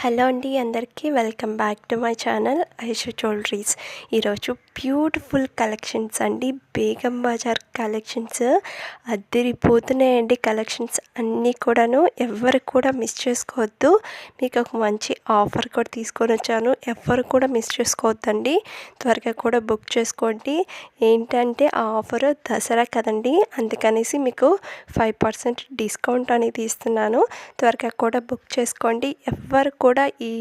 Hello అండి, అందరికీ welcome back to my channel Aishu jewelleries. ఈరోజు బ్యూటిఫుల్ కలెక్షన్స్ అండి, బేగం బజార్ కలెక్షన్స్ అదిరిపోతున్నాయండి. కలెక్షన్స్ అన్నీ కూడాను ఎవరు కూడా మిస్ చేసుకోవద్దు. మీకు ఒక మంచి ఆఫర్ కూడా తీసుకొని వచ్చాను, ఎవరు కూడా మిస్ చేసుకోవద్దండి. త్వరగా కూడా బుక్ చేసుకోండి. ఏంటంటే ఆ ఆఫర్ దసరా కదండి, అందుకనేసి మీకు 5% డిస్కౌంట్ అనేది ఇస్తున్నాను. త్వరగా కూడా బుక్ చేసుకోండి. ఎవరు కూడా ఈ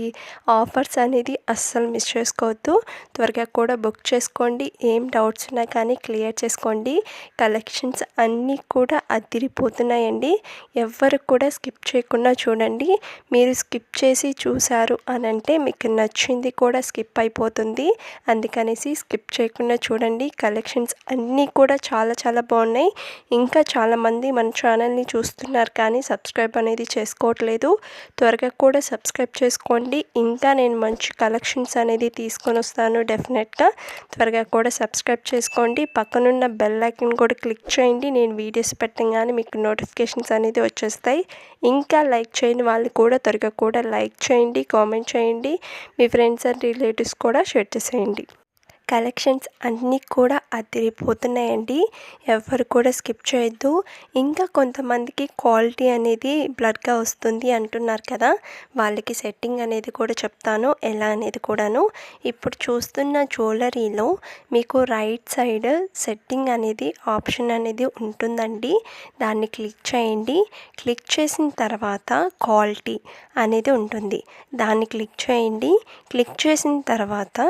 ఆఫర్స్ అనేది అస్సలు మిస్ చేసుకోవద్దు. త్వరగా కూడా బుక్ చేసుకోండి. ఏం డౌట్స్ ఉన్నా కానీ క్లియర్ చేసుకోండి. కలెక్షన్స్ అన్నీ కూడా అదిరిపోతున్నాయండి. ఎవ్వరు కూడా స్కిప్ చేయకుండా చూడండి. మీరు స్కిప్ చేసి చూసారు అని అంటే మీకు నచ్చింది కూడా స్కిప్ అయిపోతుంది. అందుకనేసి స్కిప్ చేయకుండా చూడండి. కలెక్షన్స్ అన్నీ కూడా చాలా చాలా బాగున్నాయి. ఇంకా చాలామంది మన ఛానల్ని చూస్తున్నారు కానీ సబ్స్క్రైబ్ అనేది చేసుకోవట్లేదు. త్వరగా కూడా సబ్స్క్రైబ్ చేసుకోండి. ఇంకా నేను మంచి కలెక్షన్స్ అనేది తీసుకొని వస్తాను డెఫినెట్గా. త్వరగా కూడా సబ్స్క్రైబ్ చేసుకోండి. పక్కనున్న బెల్ ఐకాన్ కూడా క్లిక్ చేయండి. నేను వీడియోస్ పెట్టగానే మీకు నోటిఫికేషన్స్ అనేది వచ్చేస్తాయి. ఇంకా లైక్ చేయని వాళ్ళు కూడా త్వరగా కూడా లైక్ చేయండి, కామెంట్ చేయండి. మీ ఫ్రెండ్స్ అండ్ రిలేటివ్స్ కూడా షేర్ చేసేయండి. కలెక్షన్స్ అన్నీ కూడా అదిరిపోతున్నాయండి. ఎవరు కూడా స్కిప్ చేయొద్దు. ఇంకా కొంతమందికి క్వాలిటీ అనేది బ్లర్గా వస్తుంది అంటున్నారు కదా, వాళ్ళకి సెట్టింగ్ అనేది కూడా చెప్తాను ఎలా అనేది కూడాను. ఇప్పుడు చూస్తున్న జ్యువెలరీలో మీకు రైట్ సైడ్ సెట్టింగ్ అనేది ఆప్షన్ అనేది ఉంటుందండి. దాన్ని క్లిక్ చేయండి. క్లిక్ చేసిన తర్వాత క్వాలిటీ అనేది ఉంటుంది. దాన్ని క్లిక్ చేయండి. క్లిక్ చేసిన తర్వాత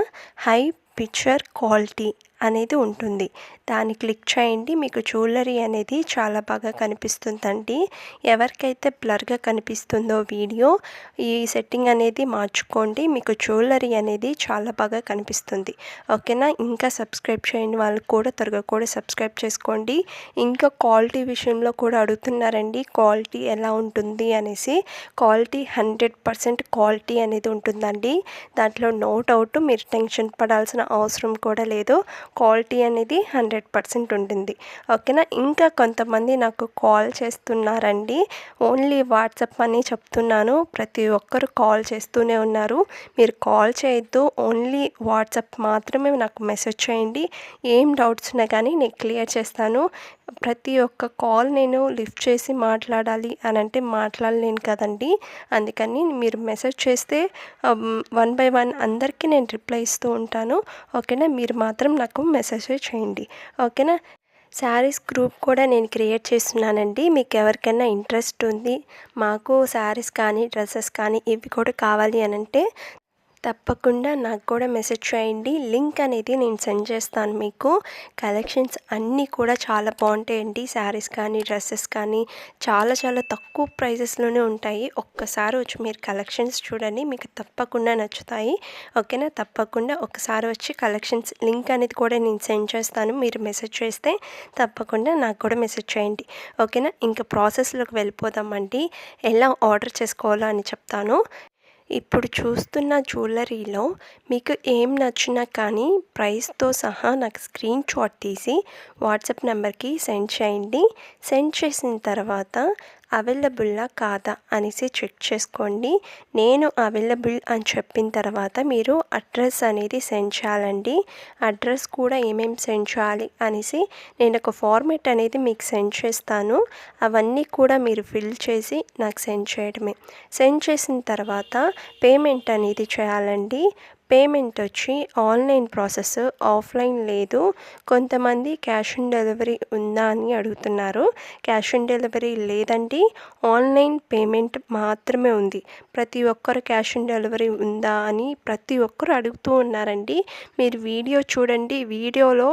హై పిక్చర్ క్వాలిటీ అనేది ఉంటుంది. దాన్ని క్లిక్ చేయండి. మీకు జ్యువెలరీ అనేది చాలా బాగా కనిపిస్తుందండి. ఎవరికైతే బ్లర్గా కనిపిస్తుందో వీడియో, ఈ సెట్టింగ్ అనేది మార్చుకోండి. మీకు జ్యువెలరీ అనేది చాలా బాగా కనిపిస్తుంది. ఓకేనా. ఇంకా సబ్స్క్రైబ్ చేయని వాళ్ళు కూడా త్వరగా కూడా సబ్స్క్రైబ్ చేసుకోండి. ఇంకా క్వాలిటీ విషయంలో కూడా అడుగుతున్నారండి, క్వాలిటీ ఎలా ఉంటుంది అనేసి. క్వాలిటీ 100% క్వాలిటీ అనేది ఉంటుందండి. దాంట్లో నో డౌట్, మీరు టెన్షన్ పడాల్సిన అవసరం కూడా లేదు. క్వాలిటీ అనేది 100% ఉంటుంది. ఓకేనా. ఇంకా కొంతమంది నాకు కాల్ చేస్తున్నారండి. ఓన్లీ వాట్సాప్ అని చెప్తున్నాను. ప్రతి ఒక్కరు కాల్ చేస్తూనే ఉన్నారు. మీరు కాల్ చేయొద్దు, ఓన్లీ వాట్సాప్ మాత్రమే నాకు మెసేజ్ చేయండి. ఏం డౌట్స్ ఉన్నా కానీ నేను క్లియర్ చేస్తాను. ప్రతి ఒక్క కాల్ నేను లిఫ్ట్ చేసి మాట్లాడాలి అని అంటే మాట్లాడలేను కదండి. అందుకని మీరు మెసేజ్ చేస్తే 1 by 1 అందరికీ నేను రిప్లై ఇస్తూ ఉంటాను. ఓకేనా. మీరు మాత్రం నాకు మెసేజ్ చేయండి. ఓకేనా. శారీస్ గ్రూప్ కూడా నేను క్రియేట్ చేస్తున్నానండి. మీకు ఎవరికైనా ఇంట్రెస్ట్ ఉంది, మాకు శారీస్ కానీ డ్రెస్సెస్ కానీ ఇవి కూడా కావాలి అని అంటే తప్పకుండా నాకు కూడా మెసేజ్ చేయండి. లింక్ అనేది నేను సెండ్ చేస్తాను మీకు. కలెక్షన్స్ అన్నీ కూడా చాలా బాగుంటాయండి. శారీస్ కానీ డ్రెస్సెస్ కానీ చాలా చాలా తక్కువ ప్రైజెస్లోనే ఉంటాయి. ఒక్కసారి వచ్చి మీరు కలెక్షన్స్ చూడండి, మీకు తప్పకుండా నచ్చుతాయి. ఓకేనా. తప్పకుండా ఒకసారి వచ్చి కలెక్షన్స్ లింక్ అనేది కూడా నేను సెండ్ చేస్తాను. మీరు మెసేజ్ చేస్తే తప్పకుండా నాకు కూడా మెసేజ్ చేయండి. ఓకేనా. ఇంకా ప్రాసెస్లోకి వెళ్ళిపోదామండి. ఎలా ఆర్డర్ చేసుకోవాలో అని చెప్తాను. ఇప్పుడు చూస్తున్న జ్యువెలరీలో మీకు ఏం నచ్చినా కానీ ప్రైస్తో సహా నాకు స్క్రీన్ షాట్ తీసి వాట్సాప్ నెంబర్కి సెండ్ చేయండి. సెండ్ చేసిన తర్వాత అవైలబుల్లా కాదా అనేసి చెక్ చేసుకోండి. నేను అవైలబుల్ అని చెప్పిన తర్వాత మీరు అడ్రస్ అనేది సెండ్ చేయాలండి. అడ్రస్ కూడా ఏమేమి సెండ్ చేయాలి అనేసి నేను ఒక ఫార్మేట్ అనేది మీకు సెండ్ చేస్తాను. అవన్నీ కూడా మీరు ఫిల్ చేసి నాకు సెండ్ చేయడమే. సెండ్ చేసిన తర్వాత పేమెంట్ అనేది చేయాలండి. పేమెంట్ వచ్చి ఆన్లైన్ ప్రాసెస్, ఆఫ్లైన్ లేదు. కొంతమంది క్యాష్ ఆన్ డెలివరీ ఉందా అని అడుగుతున్నారు. క్యాష్ ఆన్ డెలివరీ లేదండి, ఆన్లైన్ పేమెంట్ మాత్రమే ఉంది. ప్రతి ఒక్కరు క్యాష్ ఆన్ డెలివరీ ఉందా అని ప్రతి ఒక్కరు అడుగుతూ ఉన్నారండి. మీరు వీడియో చూడండి. వీడియోలో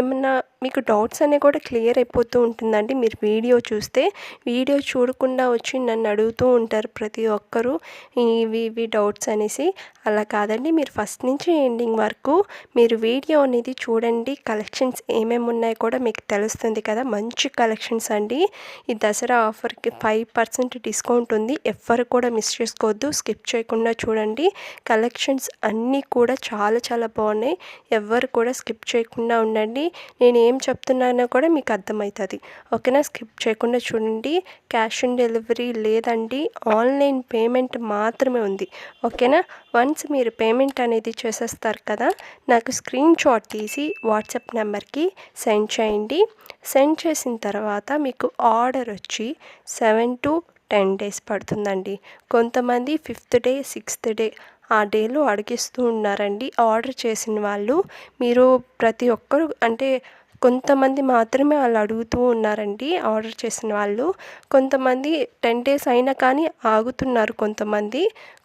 ఏమన్నా మీకు డౌట్స్ అనేవి కూడా క్లియర్ అయిపోతూ ఉంటుందండి. మీరు వీడియో చూస్తే, వీడియో చూడకుండా వచ్చి నన్ను అడుగుతూ ఉంటారు ప్రతి ఒక్కరు ఇవి డౌట్స్ అనేసి. అలా కాదండి, మీరు ఫస్ట్ నుంచి ఎండింగ్ వరకు మీరు వీడియో అనేది చూడండి. కలెక్షన్స్ ఏమేమి ఉన్నాయో కూడా మీకు తెలుస్తుంది కదా. మంచి కలెక్షన్స్ అండి. ఈ దసరా ఆఫర్కి 5% డిస్కౌంట్ ఉంది. ఎవ్వరు కూడా మిస్ చేసుకోవద్దు, స్కిప్ చేయకుండా చూడండి. కలెక్షన్స్ అన్నీ కూడా చాలా చాలా బాగున్నాయి. ఎవ్వరు కూడా స్కిప్ చేయకుండా ఉండండి. నేను ఏం చెప్తున్నానో కూడా మీకు అర్థమవుతుంది. ఓకేనా, స్కిప్ చేయకుండా చూడండి. క్యాష్ ఆన్ డెలివరీ లేదండి, ఆన్లైన్ పేమెంట్ మాత్రమే ఉంది. ఓకేనా, వన్స్ మీరు పేమెంట్ అనేది చేసేస్తారు కదా, నాకు స్క్రీన్ షాట్ తీసి వాట్సాప్ నెంబర్కి సెండ్ చేయండి. సెండ్ చేసిన తర్వాత మీకు ఆర్డర్ వచ్చి 7 to 10 days పడుతుందండి. కొంతమంది 5th day 6th డే ఆ డేలో అడిగిస్తూ ఉన్నారండి ఆర్డర్ చేసిన వాళ్ళు. మీరు ప్రతి ఒక్కరు అంటే కొంతమంది మాత్రమే వాళ్ళు అడుగుతూ ఉన్నారండి ఆర్డర్ చేసిన వాళ్ళు. కొంతమంది 10 days అయినా కానీ ఆగుతున్నారు.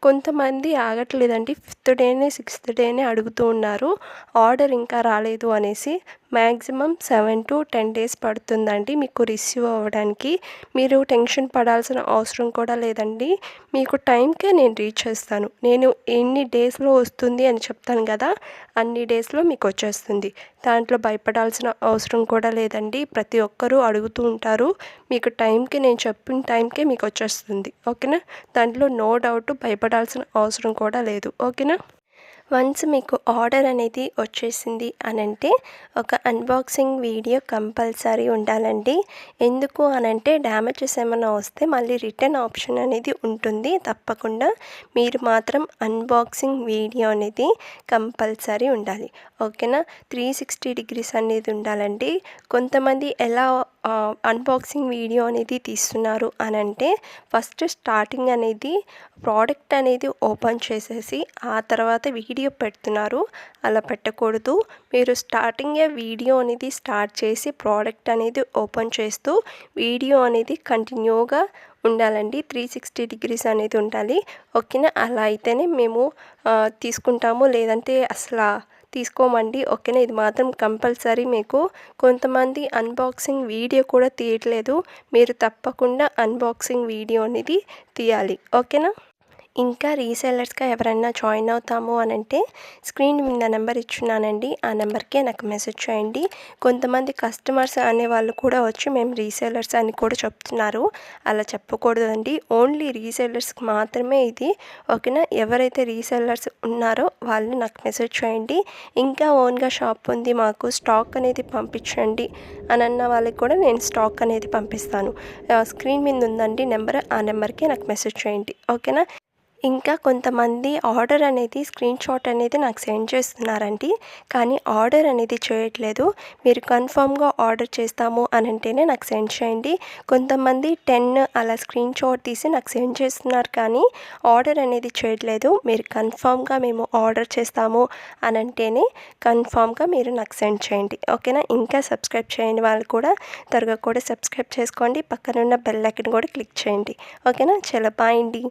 కొంతమంది ఆగట్లేదండి, 5th డేనే 6th డేనే అడుగుతూ ఉన్నారు ఆర్డర్ ఇంకా రాలేదు అనేసి. మ్యాక్సిమం 7 to 10 days పడుతుందండి మీకు రిసీవ్ అవ్వడానికి. మీరు టెన్షన్ పడాల్సిన అవసరం కూడా లేదండి. మీకు టైంకే నేను రీచ్ చేస్తాను. నేను ఎన్ని డేస్లో వస్తుంది అని చెప్తాను కదా, అన్ని డేస్లో మీకు వచ్చేస్తుంది. దాంట్లో భయపడాల్సిన అవసరం కూడా లేదండి. ప్రతి ఒక్కరూ అడుగుతూ ఉంటారు. మీకు టైంకి నేను చెప్పిన టైంకే మీకు వచ్చేస్తుంది. ఓకేనా, దాంట్లో నో డౌట్ భయపడాల్సిన అవసరం కూడా లేదు. ఓకేనా, వన్స్ మీకు ఆర్డర్ అనేది వచ్చేసింది అనంటే ఒక అన్బాక్సింగ్ వీడియో కంపల్సరీ ఉండాలండి. ఎందుకు అనంటే డ్యామేజెస్ ఏమైనా వస్తే మళ్ళీ రిటర్న్ ఆప్షన్ అనేది ఉంటుంది. తప్పకుండా మీరు మాత్రం అన్బాక్సింగ్ వీడియో అనేది కంపల్సరీ ఉండాలి. ఓకేనా, 360 degrees అనేది ఉండాలండి. కొంతమంది ఎలా అన్బాక్సింగ్ వీడియో అనేది తీస్తున్నారు అనంటే ఫస్ట్ స్టార్టింగ్ అనేది ప్రోడక్ట్ అనేది ఓపెన్ చేసేసి ఆ తర్వాత వీడియో పెడుతున్నారు. అలా పెట్టకూడదు. మీరు స్టార్టింగే వీడియో అనేది స్టార్ట్ చేసి ప్రోడక్ట్ అనేది ఓపెన్ చేస్తూ వీడియో అనేది కంటిన్యూగా ఉండాలండి. 360 degrees అనేది ఉండాలి. ఓకేనా, అలా అయితేనే మేము తీసుకుంటాము, లేదంటే అసలు తీసుకోమండి. ఓకేనా, ఇది మాత్రం కంపల్సరీ. మీకు కొంతమంది అన్బాక్సింగ్ వీడియో కూడా తీయట్లేదు, మీరు తప్పకుండా అన్బాక్సింగ్ వీడియో అనేది తీయాలి. ఓకేనా, ఇంకా రీసెల్లర్స్గా ఎవరైనా జాయిన్ అవుతాము అనంటే స్క్రీన్ మీద నెంబర్ ఇచ్చున్నానండి, ఆ నెంబర్కే నాకు మెసేజ్ చేయండి. కొంతమంది కస్టమర్స్ అనేవాళ్ళు కూడా వచ్చి మేము రీసెల్లర్స్ అని కూడా చెప్తున్నారు. అలా చెప్పకూడదండి, ఓన్లీ రీసెల్లర్స్కి మాత్రమే ఇది. ఓకేనా, ఎవరైతే రీసెల్లర్స్ ఉన్నారో వాళ్ళు నాకు మెసేజ్ చేయండి. ఇంకా ఓన్గా షాప్ ఉంది, మాకు స్టాక్ అనేది పంపించండి అని అన్న వాళ్ళకి కూడా నేను స్టాక్ అనేది పంపిస్తాను. స్క్రీన్ మీద ఉందండి నెంబర్, ఆ నెంబర్కి నాకు మెసేజ్ చేయండి. ఓకేనా, ఇంకా కొంతమంది ఆర్డర్ అనేది స్క్రీన్ షాట్ అనేది నాకు సెండ్ చేస్తున్నారండి, కానీ ఆర్డర్ అనేది చేయట్లేదు. మీరు కన్ఫామ్గా ఆర్డర్ చేస్తాము అని అంటేనే నాకు సెండ్ చేయండి. కొంతమంది 10 అలా స్క్రీన్ షాట్ తీసి నాకు సెండ్ చేస్తున్నారు, కానీ ఆర్డర్ అనేది చేయట్లేదు. మీరు కన్ఫామ్గా మేము ఆర్డర్ చేస్తాము అని అంటేనే కన్ఫామ్గా మీరు నాకు సెండ్ చేయండి. ఓకేనా, ఇంకా సబ్స్క్రైబ్ చేయని వాళ్ళు కూడా త్వరగా కూడా సబ్స్క్రైబ్ చేసుకోండి. పక్కన ఉన్న బెల్ ఐకాన్ కూడా క్లిక్ చేయండి. ఓకేనా, చాలా బాయ్ అండి.